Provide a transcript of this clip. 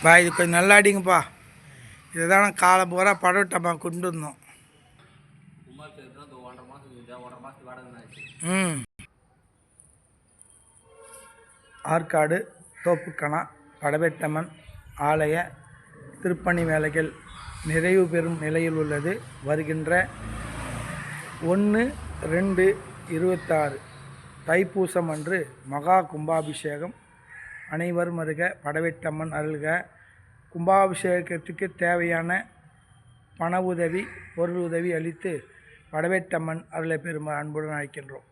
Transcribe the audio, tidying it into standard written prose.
பா இது கொஞ்சம் நல்லா அடிங்கப்பா. இதுதான் காலம் பூரா படவிட்டம்மா கொண்டு வந்தோம். ஆற்காடு தோப்புக்கணா படவேட்டம்மன் ஆலய திருப்பணி வேலைகள் நிறைவு பெறும் நிலையில் உள்ளது. வருகின்ற 1/2/26 தைப்பூசம் அன்று மகா கும்பாபிஷேகம். அனைவரும் வருக, படவேட்டம்மன் அருள்க. கும்பாபிஷேகத்துக்கு தேவையான பண உதவி, பொருள் உதவி அளித்து படவேட்டம்மன் அருளை பெறும் அன்புடன் அழைக்கின்றோம்.